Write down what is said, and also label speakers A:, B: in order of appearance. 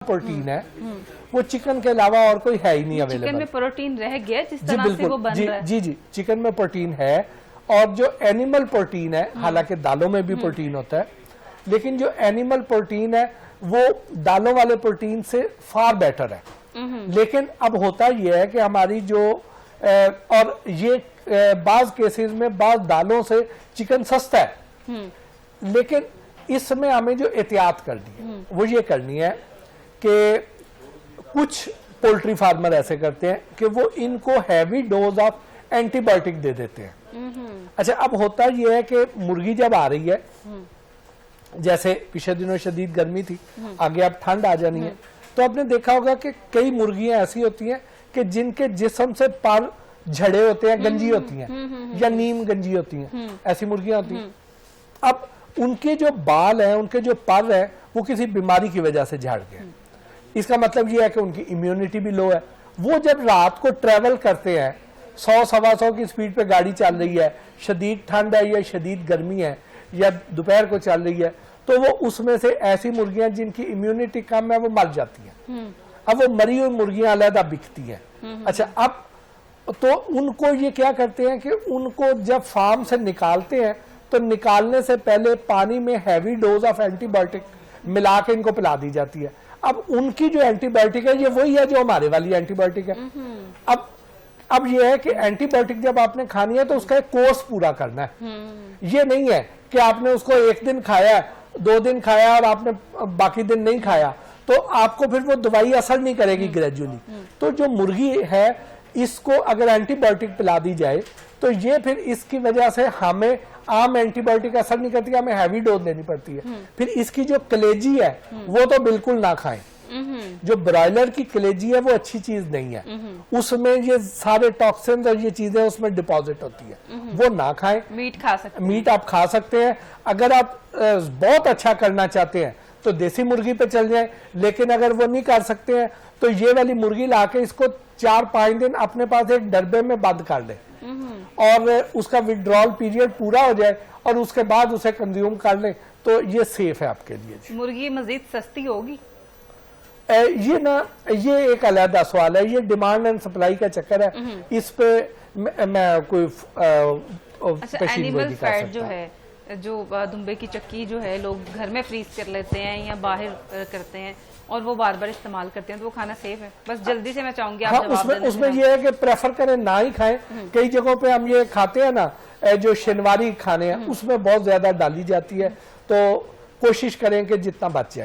A: Protein है वो chicken के अलावा और कोई है ही नहीं अवेलेबल।
B: चिकन में प्रोटीन रह गया जिस तरह से वो बन रहा है।
A: जी चिकन में प्रोटीन है और जो एनिमल प्रोटीन है, हालांकि दालों में भी प्रोटीन होता है, लेकिन जो एनिमल प्रोटीन है वो दालों वाले प्रोटीन से फार बेटर है। लेकिन अब होता यह है कि हमारी जो और ये बाज केसेस में बाज दालों से चिकन सस्ता है, लेकिन इसमें हमें जो एहतियात करनी है वो ये करनी है कि कुछ पोल्ट्री फार्मर ऐसे करते हैं कि वो इनको हैवी डोज ऑफ एंटीबायोटिक दे देते हैं। अच्छा, अब होता यह है कि मुर्गी जब आ रही है, जैसे पिछले दिनों शदीद गर्मी थी, आगे अब ठंड आ जानी है, तो आपने देखा होगा कि कई मुर्गियां ऐसी होती हैं कि जिनके जिस्म से पर झड़े होते हैं, गंजी होती हैं या नीम गंजी होती हैं, ऐसी मुर्गियां होती हैं। अब उनके जो बाल हैं, उनके जो पर है, वो किसी बीमारी की वजह से झड़ गए। इसका मतलब ये है कि उनकी इम्यूनिटी भी लो है। वो जब रात को ट्रेवल करते हैं, 100-125 की स्पीड पे गाड़ी चल रही है, शदीद ठंड है या शदीद गर्मी है या दोपहर को चल रही है, तो वो उसमें से ऐसी मुर्गियां जिनकी इम्यूनिटी कम है वो मर जाती हैं। अब वो मरी हुई मुर्गियां अलग बिकती हैं। अच्छा, अब तो उनको ये क्या करते हैं कि उनको जब फार्म से निकालते हैं तो निकालने से पहले पानी में हैवी डोज ऑफ एंटीबायोटिक मिला के इनको पिला दी जाती है। अब उनकी जो एंटीबायोटिक है ये वही है जो हमारे वाली एंटीबायोटिक है। अब ये है कि एंटीबायोटिक जब आपने खानी है तो उसका एक कोर्स पूरा करना है। ये नहीं है कि आपने उसको एक दिन खाया, 2 दिन खाया और आपने बाकी दिन नहीं खाया, तो आपको फिर वो दवाई असर नहीं करेगी ग्रेजुअली। तो जो मुर्गी है इसको अगर एंटीबायोटिक पिला दी जाए तो ये फिर इसकी वजह से हमें आम एंटीबायोटिक असर नहीं करती, हमें हैवी डोज लेनी पड़ती है। फिर इसकी जो कलेजी है वो तो बिल्कुल ना खाएं। जो ब्रॉयलर की कलेजी है वो अच्छी चीज नहीं है, उसमें ये सारे टॉक्सिन्स और ये चीजें उसमें डिपॉजिट होती है, वो ना खाएं।
B: मीट खा सकते हैं,
A: मीट आप खा सकते हैं। अगर आप बहुत अच्छा करना चाहते हैं तो देसी मुर्गी पे चल जाएं, लेकिन अगर वो नहीं कर सकते हैं तो ये वाली मुर्गी लाके इसको 4-5 दिन अपने पास एक डब्बे में बंद कर लें और उसका विड्रॉल पीरियड पूरा हो जाए और उसके बाद उसे कंज्यूम कर लें, तो ये सेफ है आपके लिए।
B: मुर्गी मजीद सस्ती होगी?
A: ये एक अलग सवाल है, ये डिमांड एंड सप्लाई का चक्कर है। इस पे मैं कोई
B: अच्छा, एनिमल फैट जो है, जो दुम्बे की चक्की जो है लोग घर में फ्रीज कर लेते हैं या बाहर करते हैं और वो बार बार इस्तेमाल करते हैं, तो वो खाना सेफ है? बस जल्दी से मैं चाहूंगी आप जवाब दें।
A: उसमें ये है कि प्रेफर करें ना ही खाएं। कई जगहों पे हम ये खाते हैं ना, जो शनिवारी खाने हैं उसमें बहुत ज्यादा डाली जाती है, तो कोशिश करें कि जितना बच जाए।